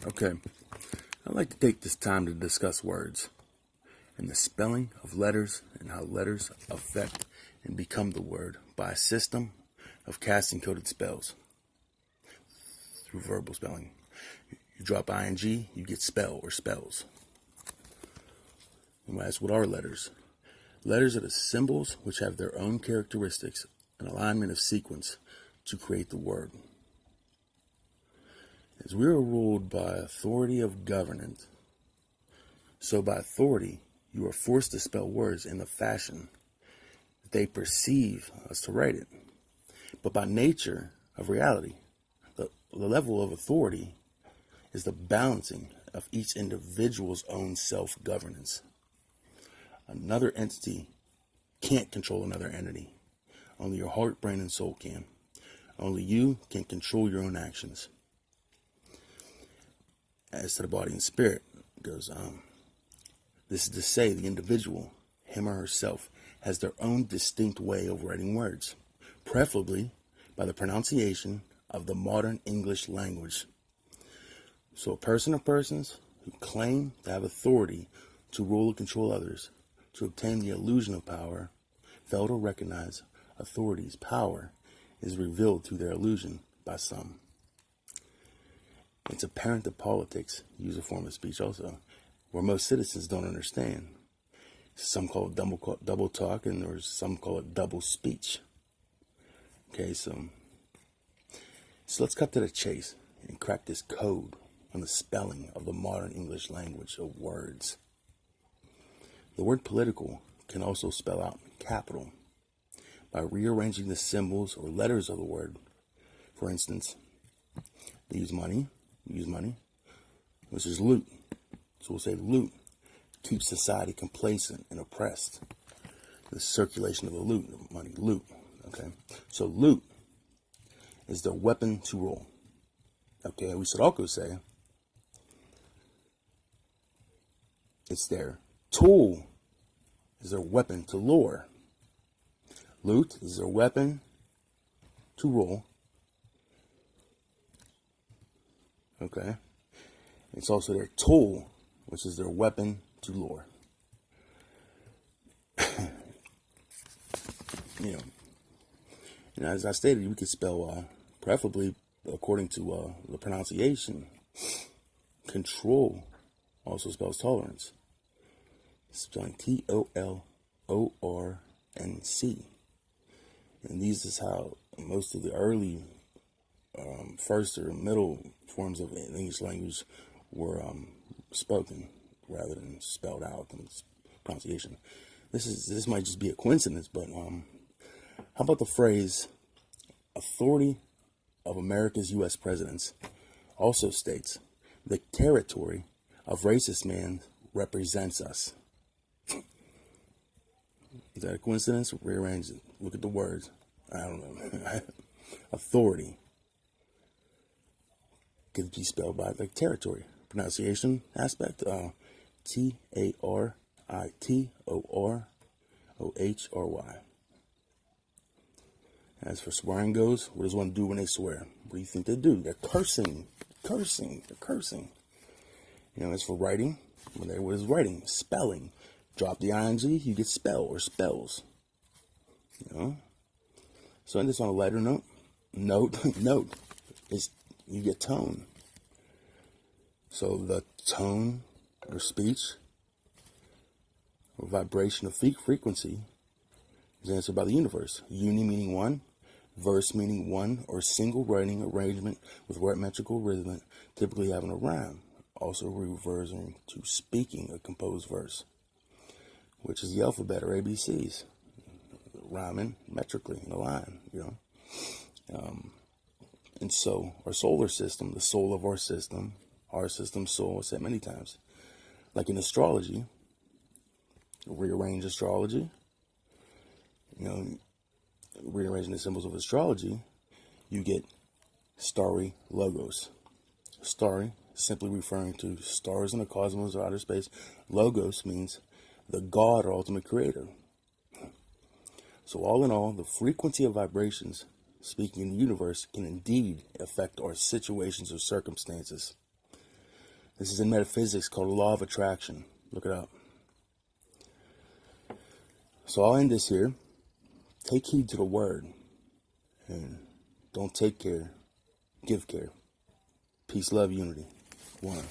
Okay, I'd like to take this time to discuss words and the spelling of letters and how letters affect and become the word by a system of casting coded spells through verbal spelling. You drop ing, you get spell or spells. And as what are letters? Letters are the symbols which have their own characteristics and alignment of sequence to create the word. As we are ruled by authority of government, so by authority you are forced to spell words in the fashion that they perceive us to write it. But by nature of reality, the level of authority is the balancing of each individual's own self-governance. Another entity can't control another entity. Only your heart, brain, and soul can. Only you can control your own actions. As to the body and spirit, it goes, this is to say the individual, him or herself, has their own distinct way of writing words, preferably by the pronunciation of the modern English language. So a person or persons who claim to have authority to rule or control others, to obtain the illusion of power, fail to recognize authority's power is revealed through their illusion by some. It's apparent that politics use a form of speech also, where most citizens don't understand. Some call it double talk, and there's some call it double speech. Okay, so let's cut to the chase and crack this code on the spelling of the modern English language of words. The word political can also spell out capital by rearranging the symbols or letters of the word. For instance, they use money, which is loot. So we'll say loot keeps society complacent and oppressed. The circulation of the loot, of money, loot. Okay, so loot is their weapon to rule. Okay, we should also say it's their tool, is their weapon to lure. Loot is their weapon to rule. Okay, it's also their tool, which is their weapon to lure. And as I stated, we could spell, preferably according to the pronunciation, control also spells tolerance. Spelling T-O-L-O-R-N-C. And these is how most of the early first or middle forms of English language were spoken rather than spelled out in pronunciation. This might just be a coincidence, but how about the phrase authority of America's U.S. presidents also states the territory of racist man represents us. Is that a coincidence? Rearrange it. Look at the words. I don't know. Authority could be spelled by like territory. Pronunciation aspect. T-A-R-I-T-O-R-O-H-R-Y. As for swearing goes, what does one do when they swear? What do you think they do? They're cursing. They're cursing. As for writing, what is writing? Spelling. Drop the ing, you get spell or spells. So in this on a lighter note is you get tone. So the tone or speech or vibration of frequency is answered by the universe. Uni meaning one, verse meaning one or single writing arrangement with metrical rhythm, typically having a rhyme, also reversing to speaking a composed verse, which is the alphabet or ABCs, rhyming metrically in a line, And so our solar system, the soul of our system soul, I said many times, like in astrology, rearrange astrology, rearranging the symbols of astrology, you get starry logos. Starry, simply referring to stars in the cosmos or outer space. Logos means the God or ultimate creator. So all in all, the frequency of vibrations speaking in the universe can indeed affect our situations or circumstances. This is in metaphysics called the law of attraction. Look it up. So I'll end this here. Take heed to the word. And don't take care. Give care. Peace, love, unity. One.